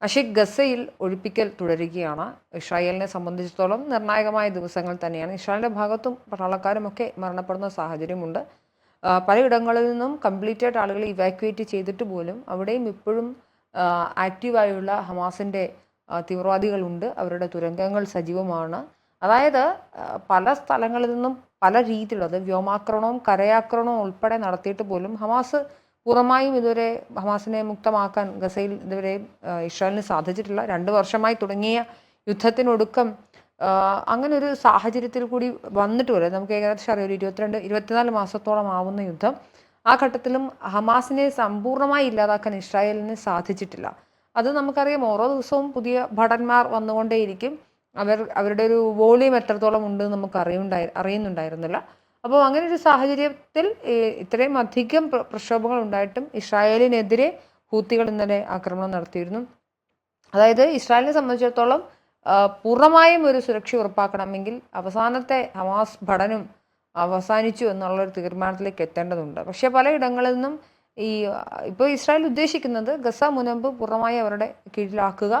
പക്ഷേ ഗസയിൽ ഒഴിപ്പിക്കൽ തുടരുകയാണ്. ഇസ്രായേലിനെ സംബന്ധിച്ചിടത്തോളം നിർണായകമായ ദിവസങ്ങൾ തന്നെയാണ്. ഇസ്രായേലിൻ്റെ ഭാഗത്തും പട്ടാളക്കാരുമൊക്കെ മരണപ്പെടുന്ന സാഹചര്യമുണ്ട്. പലയിടങ്ങളിൽ നിന്നും കംപ്ലീറ്റായിട്ട് ആളുകളെ ഇവാക്യുവേറ്റ് ചെയ്തിട്ട് പോലും അവിടെയും ഇപ്പോഴും ആക്റ്റീവായുള്ള ഹമാസിൻ്റെ തീവ്രവാദികളുണ്ട്. അവരുടെ തുരങ്കങ്ങൾ സജീവമാണ്. അതായത് പല സ്ഥലങ്ങളിൽ നിന്നും പല രീതിയിലുള്ള, അത് വ്യോമാക്രമണവും കരയാക്രമണവും ഉൾപ്പെടെ നടത്തിയിട്ട് പോലും ഹമാസ് പൂർണ്ണമായും ഇതുവരെ ഹമാസിനെ മുക്തമാക്കാൻ ഗസയിൽ ഇതുവരെ ഇസ്രായേലിന് സാധിച്ചിട്ടില്ല. 2 വർഷമായി തുടങ്ങിയ യുദ്ധത്തിനൊടുക്കം അങ്ങനെ ഒരു സാഹചര്യത്തിൽ കൂടി വന്നിട്ട് വരെ നമുക്ക് ഏകദേശം അറിയാം, ഒരു 24 മാസത്തോളം ആവുന്ന യുദ്ധം. ആ ഘട്ടത്തിലും ഹമാസിനെ സമ്പൂർണ്ണമായി ഇല്ലാതാക്കാൻ ഇസ്രായേലിന് സാധിച്ചിട്ടില്ല. അത് നമുക്കറിയാം, ഓരോ ദിവസവും പുതിയ ഭടന്മാർ വന്നുകൊണ്ടേയിരിക്കും. അവരുടെ ഒരു വോളിയം എത്രത്തോളം ഉണ്ടെന്ന് നമുക്ക് അറിയുന്നുണ്ടായിരുന്നില്ല. അപ്പോൾ അങ്ങനെ ഒരു സാഹചര്യത്തിൽ ഇത്രയും അധികം പ്രക്ഷോഭങ്ങൾ ഉണ്ടായിട്ടും ഇസ്രായേലിനെതിരെ ഹൂത്തികൾ ഇന്നലെ ആക്രമണം നടത്തിയിരുന്നു. അതായത് ഇസ്രായേലിനെ സംബന്ധിച്ചിടത്തോളം പൂർണ്ണമായും ഒരു സുരക്ഷ ഉറപ്പാക്കണമെങ്കിൽ അവസാനത്തെ ഹമാസ് ഭടനും അവസാനിച്ചു എന്നുള്ളൊരു തീരുമാനത്തിലേക്ക് എത്തേണ്ടതുണ്ട്. പക്ഷേ പലയിടങ്ങളിൽ നിന്നും ഇപ്പോൾ ഇസ്രായേൽ ഉദ്ദേശിക്കുന്നത് ഗസ മുനമ്പ് പൂർണ്ണമായി അവരുടെ കീഴിലാക്കുക,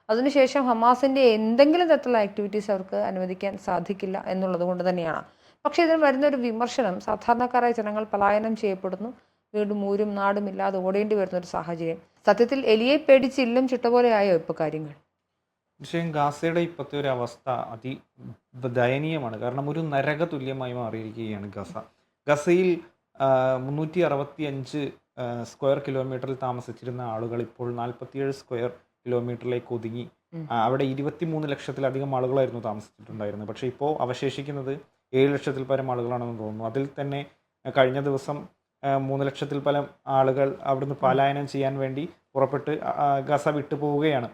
അതിനുശേഷം ഹമാസിൻ്റെ എന്തെങ്കിലും തരത്തിലുള്ള ആക്ടിവിറ്റീസ് അവർക്ക് അനുവദിക്കാൻ സാധിക്കില്ല എന്നുള്ളത് കൊണ്ട് തന്നെയാണ്. പക്ഷേ ഇതിന് വരുന്നൊരു വിമർശനം, സാധാരണക്കാരായ ജനങ്ങൾ പലായനം ചെയ്യപ്പെടുന്നു, വീടും ഊരും നാടും ഇല്ലാതെ ഓടേണ്ടി വരുന്നൊരു സാഹചര്യം. സത്യത്തിൽ എലിയെ പേടിച്ച് ഇല്ലും ചുട്ട പോലെയായോ ഇപ്പോൾ കാര്യങ്ങൾ? പക്ഷേ ഗാസയുടെ ഇപ്പോഴത്തെ ഒരു അവസ്ഥ ദയനീയമാണ്. കാരണം ഒരു നരക തുല്യമായി മാറിയിരിക്കുകയാണ് ഗസയിൽ 365 സ്ക്വയർ കിലോമീറ്ററിൽ താമസിച്ചിരുന്ന ആളുകൾ ഇപ്പോൾ 47 സ്ക്വയർ കിലോമീറ്ററിലേക്ക് ഒതുങ്ങി. അവിടെ 23 ലക്ഷത്തിലധികം ആളുകളായിരുന്നു താമസിച്ചിട്ടുണ്ടായിരുന്നത്. പക്ഷേ ഇപ്പോൾ അവശേഷിക്കുന്നത് 7 ലക്ഷത്തിൽ പരം ആളുകളാണെന്ന് തോന്നുന്നു. അതിൽ തന്നെ കഴിഞ്ഞ ദിവസം 3 ലക്ഷത്തിൽ പരം ആളുകൾ അവിടുന്ന് പലായനം ചെയ്യാൻ വേണ്ടി പുറപ്പെട്ട് ഗസ വിട്ടു പോവുകയാണ്.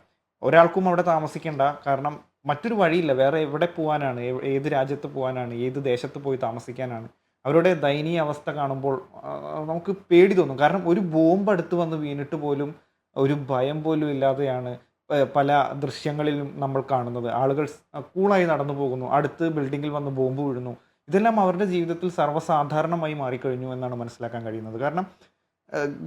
ഒരാൾക്കും അവിടെ താമസിക്കേണ്ട, കാരണം മറ്റൊരു വഴിയില്ല. വേറെ എവിടെ പോകാനാണ്? ഏത് രാജ്യത്ത് പോകാനാണ്? ഏത് ദേശത്ത് പോയി താമസിക്കാനാണ്? അവരുടെ ദയനീയ അവസ്ഥ കാണുമ്പോൾ നമുക്ക് പേടി തോന്നും. കാരണം ഒരു ബോംബ് അടുത്ത് വന്ന് വീണിട്ട് പോലും ഒരു ഭയം പോലും ഇല്ലാതെയാണ് പല ദൃശ്യങ്ങളിലും നമ്മൾ കാണുന്നത്. ആളുകൾ കൂളായി നടന്നു പോകുന്നു, അടുത്ത് ബിൽഡിങ്ങിൽ വന്ന് ബോംബ് വീഴുന്നു. ഇതെല്ലാം അവരുടെ ജീവിതത്തിൽ സർവ്വസാധാരണമായി മാറിക്കഴിഞ്ഞു എന്നാണ് മനസ്സിലാക്കാൻ കഴിയുന്നത്. കാരണം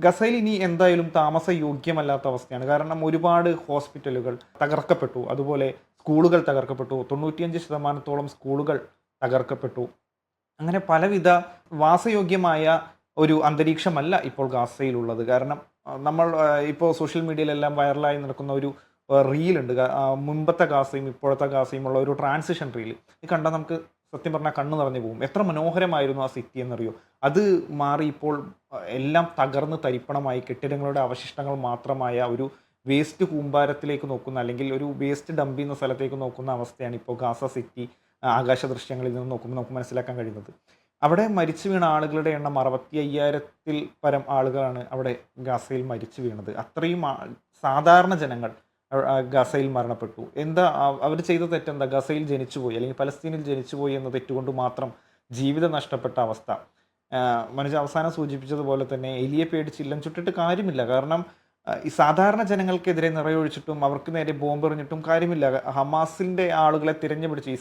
ഗസയിൽ ഇനി എന്തായാലും താമസയോഗ്യമല്ലാത്ത അവസ്ഥയാണ്. കാരണം ഒരുപാട് ഹോസ്പിറ്റലുകൾ തകർക്കപ്പെട്ടു, അതുപോലെ സ്കൂളുകൾ തകർക്കപ്പെട്ടു. 95% സ്കൂളുകൾ തകർക്കപ്പെട്ടു. അങ്ങനെ പലവിധ വാസയോഗ്യമായ ഒരു അന്തരീക്ഷമല്ല ഇപ്പോൾ ഗാസയിലുള്ളത്. കാരണം നമ്മൾ ഇപ്പോൾ സോഷ്യൽ മീഡിയയിലെല്ലാം വൈറലായി നടക്കുന്ന ഒരു റീലുണ്ട്, മുൻപത്തെ ഗാസയും ഇപ്പോഴത്തെ ഗാസയും ഉള്ള ഒരു ട്രാൻസിഷൻ റീൽ. ഇത് കണ്ടാൽ നമുക്ക് സത്യം പറഞ്ഞാൽ കണ്ണ് നിറഞ്ഞു പോകും. എത്ര മനോഹരമായിരുന്നു ആ സിറ്റി എന്നറിയോ? അത് മാറി ഇപ്പോൾ എല്ലാം തകർന്ന് തരിപ്പണമായി, കെട്ടിടങ്ങളുടെ അവശിഷ്ടങ്ങൾ മാത്രമായ ഒരു വേസ്റ്റ് കൂമ്പാരത്തിലേക്ക് നോക്കുന്ന, അല്ലെങ്കിൽ ഒരു വേസ്റ്റ് ഡംപ് ചെയ്യുന്ന സ്ഥലത്തേക്ക് നോക്കുന്ന അവസ്ഥയാണ് ഇപ്പോൾ ഗാസ സിറ്റി ആകാശ ദൃശ്യങ്ങളിൽ നിന്ന് നോക്കുമ്പോൾ നമുക്ക് മനസ്സിലാക്കാൻ കഴിയുന്നത്. അവിടെ മരിച്ചു വീണ ആളുകളുടെ എണ്ണം 65,000-ൽ പരം ആളുകളാണ് അവിടെ ഗാസയിൽ മരിച്ചു വീണത്. അത്രയും സാധാരണ ജനങ്ങൾ ഗസയിൽ മരണപ്പെട്ടു. എന്താ അവർ ചെയ്ത തെറ്റെന്താ? ഗസയിൽ ജനിച്ചുപോയി, അല്ലെങ്കിൽ പലസ്തീനിൽ ജനിച്ചുപോയി എന്ന തെറ്റുകൊണ്ട് മാത്രം ജീവിതം നഷ്ടപ്പെട്ട അവസ്ഥ. മനോജ് അവസാനം സൂചിപ്പിച്ചതുപോലെ തന്നെ എലിയെ പേടിച്ച് ഇല്ലം ചുട്ടിട്ട് കാര്യമില്ല. കാരണം ഈ സാധാരണ ജനങ്ങൾക്കെതിരെ നിറയൊഴിച്ചിട്ടും അവർക്ക് നേരെ ബോംബ് എറിഞ്ഞിട്ടും കാര്യമില്ല. ഹമാസിൻ്റെ ആളുകളെ തിരഞ്ഞുപിടിച്ച്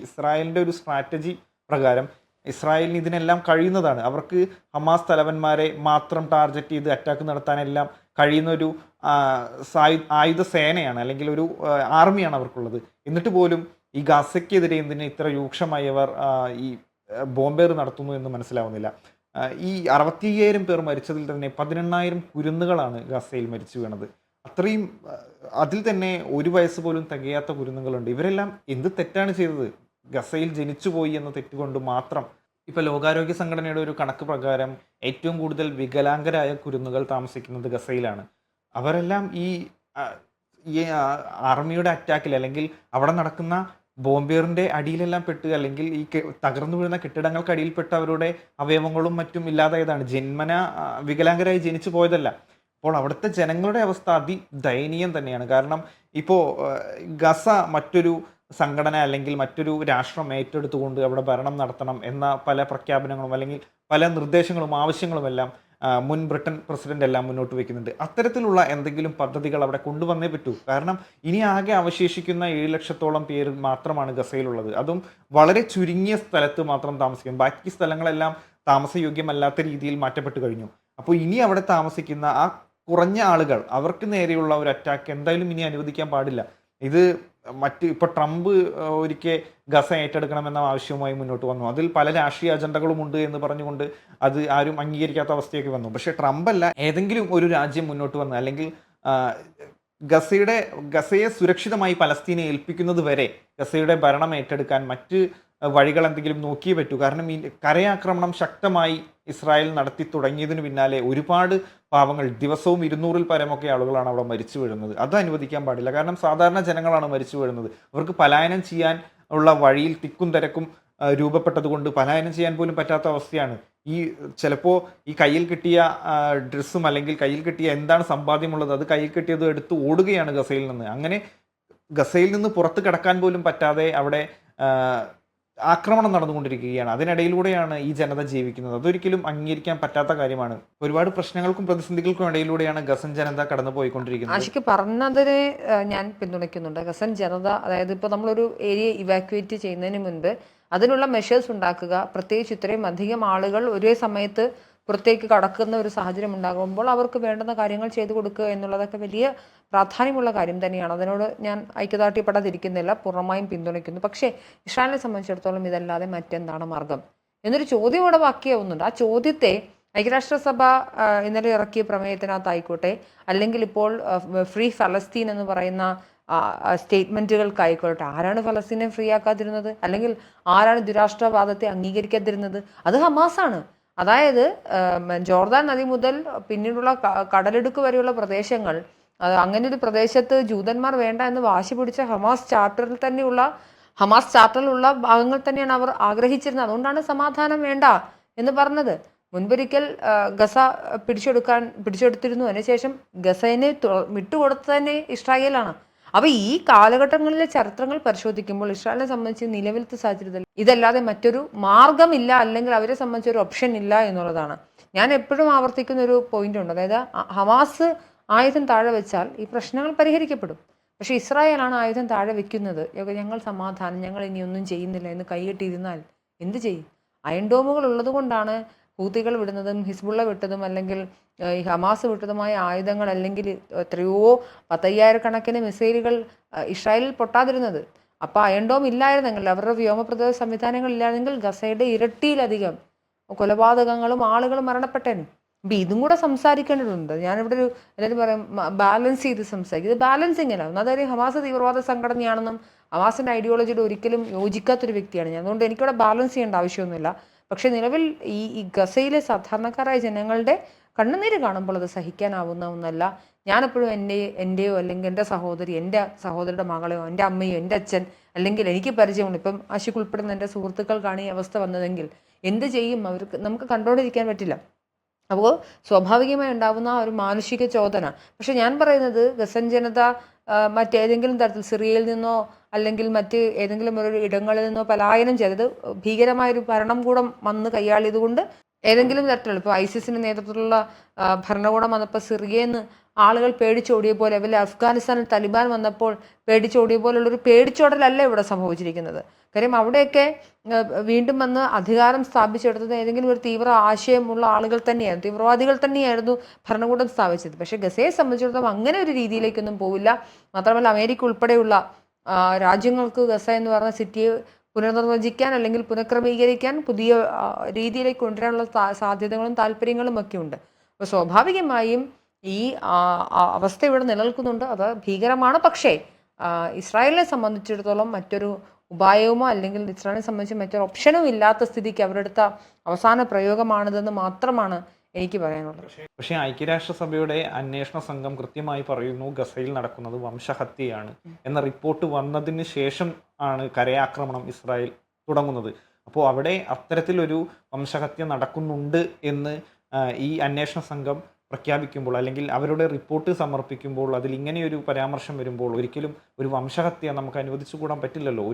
ഇസ്രായേലിൻ്റെ ഒരു സ്ട്രാറ്റജി പ്രകാരം ഇസ്രായേലിന് ഇതിനെല്ലാം കഴിയുന്നതാണ്. അവർക്ക് ഹമാസ് തലവന്മാരെ മാത്രം ടാർഗറ്റ് ചെയ്ത് അറ്റാക്ക് നടത്താനെല്ലാം കഴിയുന്ന ഒരു ആയുധ സേനയാണ്, അല്ലെങ്കിൽ ഒരു ആർമിയാണ് അവർക്കുള്ളത്. എന്നിട്ട് പോലും ഈ ഗാസയ്ക്കെതിരെ എന്തിന് ഇത്ര രൂക്ഷമായി അവർ ഈ ബോംബേർ നടത്തുന്നു എന്ന് മനസ്സിലാവുന്നില്ല. ഈ 65,000 പേർ മരിച്ചതിൽ തന്നെ 18,000 കുരുന്നുകളാണ് ഗസയിൽ മരിച്ചു വീണത്. അത്രയും, അതിൽ തന്നെ 1 വയസ്സ് പോലും തികയാത്ത കുരുന്നുകളുണ്ട്. ഇവരെല്ലാം എന്ത് തെറ്റാണ് ചെയ്തത്? ഗസയിൽ ജനിച്ചുപോയി എന്ന തെറ്റുകൊണ്ട് മാത്രം. ഇപ്പോൾ ലോകാരോഗ്യ സംഘടനയുടെ ഒരു കണക്ക് പ്രകാരം ഏറ്റവും കൂടുതൽ വികലാംഗരായ കുരുന്നുകൾ താമസിക്കുന്നത് ഗസയിലാണ്. അവരെല്ലാം ഈ ആർമിയുടെ അറ്റാക്കിൽ, അല്ലെങ്കിൽ അവിടെ നടക്കുന്ന ബോംബേറിൻ്റെ അടിയിലെല്ലാം പെട്ട്, അല്ലെങ്കിൽ ഈ തകർന്നു വീഴുന്ന കെട്ടിടങ്ങൾക്ക് അടിയിൽപ്പെട്ട് അവരുടെ അവയവങ്ങളും മറ്റും ഇല്ലാതായതാണ്. ജന്മന വികലാംഗരായി ജനിച്ചു പോയതല്ല. അപ്പോൾ അവിടുത്തെ ജനങ്ങളുടെ അവസ്ഥ അതിദയനീയം തന്നെയാണ്. കാരണം ഇപ്പോൾ ഗസ മറ്റൊരു സംഘടന അല്ലെങ്കിൽ മറ്റൊരു രാഷ്ട്രം ഏറ്റെടുത്തുകൊണ്ട് അവിടെ ഭരണം നടത്തണം എന്ന പല പ്രഖ്യാപനങ്ങളും, അല്ലെങ്കിൽ പല നിർദ്ദേശങ്ങളും ആവശ്യങ്ങളുമെല്ലാം മുൻ ബ്രിട്ടൻ പ്രസിഡന്റ് എല്ലാം മുന്നോട്ട് വയ്ക്കുന്നുണ്ട്. അത്തരത്തിലുള്ള എന്തെങ്കിലും പദ്ധതികൾ അവിടെ കൊണ്ടുവന്നേ പറ്റൂ. കാരണം ഇനി ആകെ അവശേഷിക്കുന്ന 7 ലക്ഷത്തോളം പേര് മാത്രമാണ് ഗസയിലുള്ളത്. അതും വളരെ ചുരുങ്ങിയ സ്ഥലത്ത് മാത്രം താമസിക്കും. ബാക്കി സ്ഥലങ്ങളെല്ലാം താമസയോഗ്യമല്ലാത്ത രീതിയിൽ മാറ്റപ്പെട്ട് കഴിഞ്ഞു. അപ്പോൾ ഇനി അവിടെ താമസിക്കുന്ന ആ കുറഞ്ഞ ആളുകൾ അവർക്ക് നേരെയുള്ള ഒരു അറ്റാക്ക് എന്തായാലും ഇനി അനുവദിക്കാൻ പാടില്ല. ഇത് ഇപ്പോൾ ട്രംപ് ഒരിക്കൽ ഗസ ഏറ്റെടുക്കണമെന്ന ആവശ്യവുമായി മുന്നോട്ട് വന്നു. അതിൽ പല രാഷ്ട്രീയ അജണ്ടകളുമുണ്ട് എന്ന് പറഞ്ഞുകൊണ്ട് അത് ആരും അംഗീകരിക്കാത്ത അവസ്ഥയൊക്കെ വന്നു. പക്ഷേ ട്രംപ് അല്ല, ഏതെങ്കിലും ഒരു രാജ്യം മുന്നോട്ട് വന്ന് അല്ലെങ്കിൽ ആ, ഗസയെ സുരക്ഷിതമായി പലസ്തീനെ ഏൽപ്പിക്കുന്നത് വരെ ഗസയുടെ ഭരണം ഏറ്റെടുക്കാൻ മറ്റ് വഴികൾ എന്തെങ്കിലും നോക്കിയേ പറ്റൂ. കാരണം ഈ കരയാക്രമണം ശക്തമായി ഇസ്രായേൽ നടത്തി തുടങ്ങിയതിന് പിന്നാലെ ഒരുപാട് പാവങ്ങൾ ദിവസവും 200-ൽ പരമൊക്കെ ആളുകളാണ് അവിടെ മരിച്ചു വീഴുന്നത്. അത് അനുവദിക്കാൻ പാടില്ല. കാരണം സാധാരണ ജനങ്ങളാണ് മരിച്ചു വീഴുന്നത്. അവർക്ക് പലായനം ചെയ്യാൻ ഉള്ള വഴിയിൽ തിക്കും തിരക്കും രൂപപ്പെട്ടതുകൊണ്ട് പലായനം ചെയ്യാൻ പോലും പറ്റാത്ത അവസ്ഥയാണ്. ചിലപ്പോൾ ഈ കയ്യിൽ കിട്ടിയ ഡ്രസ്സും അല്ലെങ്കിൽ കയ്യിൽ കിട്ടിയ എന്താണ് സമ്പാദ്യമുള്ളത് അത് കയ്യിൽ കിട്ടിയത് എടുത്ത് ഓടുകയാണ് ഗസയിൽ നിന്ന്. അങ്ങനെ ഗസയിൽ നിന്ന് പുറത്ത് കിടക്കാൻ പോലും പറ്റാതെ അവിടെ ആക്രമണം നടന്നുകൊണ്ടിരിക്കുകയാണ്. അതിനിടയിലൂടെയാണ് ഈ ജനത ജീവിക്കുന്നത്. അതൊരിക്കലും അംഗീകരിക്കാൻ പറ്റാത്ത കാര്യമാണ്. ഒരുപാട് പ്രശ്നങ്ങൾക്കും പ്രതിസന്ധികൾക്കും ഇടയിലൂടെയാണ് ഗസൻ ജനത കടന്നു പോയിക്കൊണ്ടിരിക്കുന്നത്. ആഷിക്ക് പറഞ്ഞതിനെ ഞാൻ പിന്തുണയ്ക്കുന്നുണ്ട്. ഗസൻ ജനത, അതായത് ഇപ്പോൾ നമ്മളൊരു ഏരിയ ഇവാക്യുവേറ്റ് ചെയ്യുന്നതിന് മുൻപ് അതിനുള്ള മെഷേഴ്സ് ഉണ്ടാക്കുക, പ്രത്യേകിച്ച് ഇത്രയും അധികം ആളുകൾ ഒരേ സമയത്ത് പുറത്തേക്ക് കടക്കുന്ന ഒരു സാഹചര്യം ഉണ്ടാകുമ്പോൾ അവർക്ക് വേണ്ടുന്ന കാര്യങ്ങൾ ചെയ്തു കൊടുക്കുക എന്നുള്ളതൊക്കെ വലിയ പ്രാധാന്യമുള്ള കാര്യം തന്നെയാണ്. അതിനോട് ഞാൻ ഐക്യദാർഢ്യപ്പെടാതിരിക്കുന്നില്ല, പൂർണ്ണമായും പിന്തുണയ്ക്കുന്നു. പക്ഷേ ഇസ്രായേലിനെ സംബന്ധിച്ചിടത്തോളം ഇതല്ലാതെ മറ്റെന്താണ് മാർഗം എന്നൊരു ചോദ്യം ഇവിടെ ബാക്കിയാവുന്നുണ്ട്. ആ ചോദ്യത്തെ ഐക്യരാഷ്ട്രസഭ ഇന്നലെ ഇറക്കിയ പ്രമേയത്തിനകത്തായിക്കോട്ടെ, അല്ലെങ്കിൽ ഇപ്പോൾ ഫ്രീ ഫലസ്തീൻ എന്ന് പറയുന്ന സ്റ്റേറ്റ്മെൻറ്റുകൾക്കായിക്കോട്ടെ, ആരാണ് ഫലസ്തീനെ ഫ്രീ ആക്കാതിരുന്നത്? അല്ലെങ്കിൽ ആരാണ് ദ്വിരാഷ്ട്രവാദത്തെ അംഗീകരിക്കാതിരുന്നത്? അത് ഹമാസാണ്. അതായത് ജോർദാൻ നദി മുതൽ പിന്നീടുള്ള കടലിടുക്ക് വരെയുള്ള പ്രദേശങ്ങൾ, അങ്ങനെ ഒരു പ്രദേശത്ത് ജൂതന്മാർ വേണ്ട എന്ന് വാശി പിടിച്ച ഹമാസ് ചാർട്ടറിലുള്ള ഭാഗങ്ങൾ തന്നെയാണ് അവർ ആഗ്രഹിച്ചിരുന്നത്. അതുകൊണ്ടാണ് സമാധാനം വേണ്ട എന്ന് പറഞ്ഞത്. മുൻപൊരിക്കൽ ഗസ പിടിച്ചെടുത്തിരുന്നു. അതിനുശേഷം ഗസനെ വിട്ടുകൊടുത്തത് തന്നെ ഇസ്രായേലാണ്. അപ്പോൾ ഈ കാലഘട്ടങ്ങളിലെ ചരിത്രങ്ങൾ പരിശോധിക്കുമ്പോൾ ഇസ്രായേലിനെ സംബന്ധിച്ച് നിലവിലത്തെ സാഹചര്യത്തിൽ ഇതല്ലാതെ മറ്റൊരു മാർഗമില്ല, അല്ലെങ്കിൽ അവരെ സംബന്ധിച്ച് ഒരു ഓപ്ഷൻ ഇല്ല എന്നുള്ളതാണ്. ഞാൻ എപ്പോഴും ആവർത്തിക്കുന്ന ഒരു പോയിന്റ് ഉണ്ട്. അതായത് ഹമാസ് ആയുധം താഴെ വെച്ചാൽ ഈ പ്രശ്നങ്ങൾ പരിഹരിക്കപ്പെടും. പക്ഷേ ഇസ്രായേലാണ് ആയുധം താഴെ വെക്കുന്നത്. ഞങ്ങൾ സമാധാനം, ഞങ്ങൾ ഇനിയൊന്നും ചെയ്യുന്നില്ല എന്ന് കൈകെട്ടിയിരുന്നാൽ എന്ത് ചെയ്യും? അയൺ ഡോമുകൾ ഉള്ളത് കൊണ്ടാണ് ഹൂത്തികൾ വിടുന്നതും ഹിസ്ബുള്ള വിട്ടതും അല്ലെങ്കിൽ ഈ ഹമാസ് വിട്ടതുമായ ആയുധങ്ങൾ, അല്ലെങ്കിൽ എത്രയോ 10,000 കണക്കിന് മിസൈലുകൾ ഇസ്രായേലിൽ പൊട്ടാതിരുന്നത്. അപ്പോൾ അയൺ ഡോം ഇല്ലായിരുന്നെങ്കിൽ, അവരുടെ വ്യോമപ്രതിരോധ സംവിധാനങ്ങൾ ഇല്ലായിരുന്നെങ്കിൽ ഗസയുടെ ഇരട്ടിയിലധികം കൊലപാതകങ്ങളും ആളുകളും മരണപ്പെട്ടേനെ. അപ്പം ഇതും കൂടെ സംസാരിക്കേണ്ടതുണ്ട്. ഞാനിവിടെ എല്ലാവരും പറയും ബാലൻസ് ചെയ്ത് സംസാരിക്കും. ഇത് ബാലൻസിങ് അല്ല. ഒന്നാമത് ഹമാസ് തീവ്രവാദ സംഘടനയാണെന്നും ഹമാസിൻ്റെ ഐഡിയോളജിയോട് ഒരിക്കലും യോജിക്കാത്തൊരു വ്യക്തിയാണ് ഞാൻ. അതുകൊണ്ട് എനിക്കിവിടെ ബാലൻസ് ചെയ്യേണ്ട ആവശ്യമൊന്നുമില്ല. പക്ഷേ നിലവിൽ ഈ ഗസയിലെ സാധാരണക്കാരായ ജനങ്ങളുടെ കണ്ണുനീര് കാണുമ്പോൾ അത് സഹിക്കാനാവുന്ന ഒന്നല്ല. ഞാനെപ്പോഴും എൻ്റെയോ അല്ലെങ്കിൽ എൻ്റെ സഹോദരി, എൻ്റെ സഹോദരിയുടെ മകളെയോ, എൻ്റെ അമ്മയോ, എൻ്റെ അച്ഛൻ, അല്ലെങ്കിൽ എനിക്ക് പരിചയമുണ്ട്, ഇപ്പം ആഷിക്ക് ഉൾപ്പെടുന്ന എൻ്റെ സുഹൃത്തുക്കൾക്കാണ് ഈ അവസ്ഥ വന്നതെങ്കിൽ എന്ത് ചെയ്യും? നമുക്ക് കണ്ടുകൊണ്ടിരിക്കാൻ പറ്റില്ല. അപ്പോൾ സ്വാഭാവികമായി ഉണ്ടാകുന്ന ഒരു മാനുഷിക ചോദന. പക്ഷെ ഞാൻ പറയുന്നത് ഗസൻ ജനത മറ്റേതെങ്കിലും തരത്തിൽ സിറിയയിൽ നിന്നോ അല്ലെങ്കിൽ മറ്റ് ഏതെങ്കിലും ഒരു ഇടങ്ങളിൽ നിന്നോ പലായനം ചെയ്തത് ഭീകരമായൊരു ഭരണകൂടം വന്ന് കൈയാളിയതുകൊണ്ട് ഏതെങ്കിലും തരത്തിലുള്ള, ഇപ്പോൾ ഐസിസിൻ്റെ നേതൃത്വത്തിലുള്ള ഭരണകൂടം വന്നപ്പോൾ സിറിയയിൽ നിന്ന് ആളുകൾ പേടിച്ചോടിയ പോലെ, അല്ലെങ്കിൽ അഫ്ഗാനിസ്ഥാനിൽ തലിബാൻ വന്നപ്പോൾ പേടിച്ചോടിയ പോലുള്ളൊരു പേടിച്ചോടലല്ല ഇവിടെ സംഭവിച്ചിരിക്കുന്നത്. കാര്യം അവിടെയൊക്കെ വീണ്ടും വന്ന് അധികാരം സ്ഥാപിച്ചെടുത്തത് ഏതെങ്കിലും ഒരു തീവ്ര ആശയമുള്ള ആളുകൾ തന്നെയായിരുന്നു, തീവ്രവാദികൾ തന്നെയായിരുന്നു ഭരണകൂടം സ്ഥാപിച്ചത്. പക്ഷേ ഗസയെ സംബന്ധിച്ചിടത്തോളം അങ്ങനെ ഒരു രീതിയിലേക്കൊന്നും പോവില്ല. മാത്രമല്ല അമേരിക്ക ഉൾപ്പെടെയുള്ള രാജ്യങ്ങൾക്ക് ഗസ എന്ന് പറഞ്ഞ സിറ്റിയെ പുനർനിർവചിക്കാൻ അല്ലെങ്കിൽ പുനഃക്രമീകരിക്കാൻ പുതിയ രീതിയിലേക്ക് കൊണ്ടുവരാനുള്ള സാധ്യതകളും താല്പര്യങ്ങളും ഒക്കെ ഉണ്ട്. അപ്പോൾ സ്വാഭാവികമായും ഈ അവസ്ഥ ഇവിടെ നിലനിൽക്കുന്നുണ്ട്. അത് ഭീകരമാണ്. പക്ഷേ ഇസ്രായേലിനെ സംബന്ധിച്ചിടത്തോളം മറ്റൊരു ഉപായവുമോ അല്ലെങ്കിൽ ഇസ്രായേലിനെ സംബന്ധിച്ച് മറ്റൊരു ഓപ്ഷനും ഇല്ലാത്ത സ്ഥിതിക്ക് അവരെടുത്ത അവസാന പ്രയോഗമാണിതെന്ന് മാത്രമാണ് എനിക്ക് പറയാനുള്ളത്. പക്ഷേ ഐക്യരാഷ്ട്രസഭയുടെ അന്വേഷണ സംഘം കൃത്യമായി പറയുന്നു ഗസയിൽ നടക്കുന്നത് വംശഹത്യയാണ് എന്ന റിപ്പോർട്ട് വന്നതിന് ശേഷം ആണ് കരയാക്രമണം ഇസ്രായേൽ തുടങ്ങുന്നത്. അപ്പോൾ അവിടെ അത്തരത്തിലൊരു വംശഹത്യ നടക്കുന്നുണ്ട് എന്ന് ഈ അന്വേഷണ സംഘം പ്രഖ്യാപിക്കുമ്പോൾ അല്ലെങ്കിൽ അവരുടെ റിപ്പോർട്ട് സമർപ്പിക്കുമ്പോൾ അതിൽ ഇങ്ങനെയൊരു പരാമർശം വരുമ്പോൾ ഒരിക്കലും ഒരു വംശഹത്യ നമുക്ക് അനുവദിച്ചുകൂടാൻ പറ്റില്ലല്ലോ.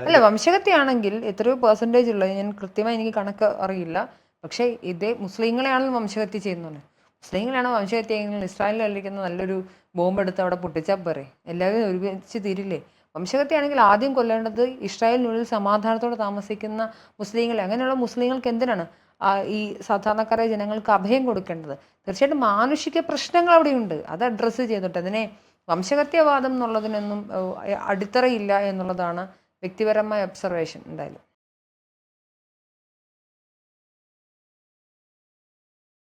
അല്ല, വംശഹത്യയാണെങ്കിൽ എത്രയോ പെർസെൻറ്റേജ് ഉള്ളത് ഞാൻ കൃത്യമായി എനിക്ക് കണക്ക് അറിയില്ല. പക്ഷേ ഇതേ മുസ്ലിങ്ങളെയാണല്ലോ വംശഹത്യ ചെയ്യുന്നത്. മുസ്ലിങ്ങളാണ് വംശഹത്യ ചെയ്യുന്നത്. ഇസ്രായേലിലിരിക്കുന്ന നല്ലൊരു ബോംബെടുത്ത് അവിടെ പൊട്ടിച്ചാൽ പോരെ, എല്ലാവരും ഒരുമിച്ച് തീരില്ലേ? വംശഹത്യയാണെങ്കിൽ ആദ്യം കൊല്ലേണ്ടത് ഇസ്രായേലിനുള്ളിൽ സമാധാനത്തോടെ താമസിക്കുന്ന മുസ്ലിങ്ങളെ. അങ്ങനെയുള്ള മുസ്ലിങ്ങൾക്ക് എന്തിനാണ് ഈ സാധാരണക്കാരായ ജനങ്ങൾക്ക് അഭയം കൊടുക്കേണ്ടത്. തീർച്ചയായിട്ടും മാനുഷിക പ്രശ്നങ്ങൾ അവിടെയുണ്ട്, അത് അഡ്രസ്സ് ചെയ്തിട്ട് അതിനെ വംശഹത്യവാദം എന്നുള്ളതിനൊന്നും അടിത്തറയില്ല എന്നുള്ളതാണ് വ്യക്തിപരമായ ഒബ്സർവേഷൻ എന്തായാലും.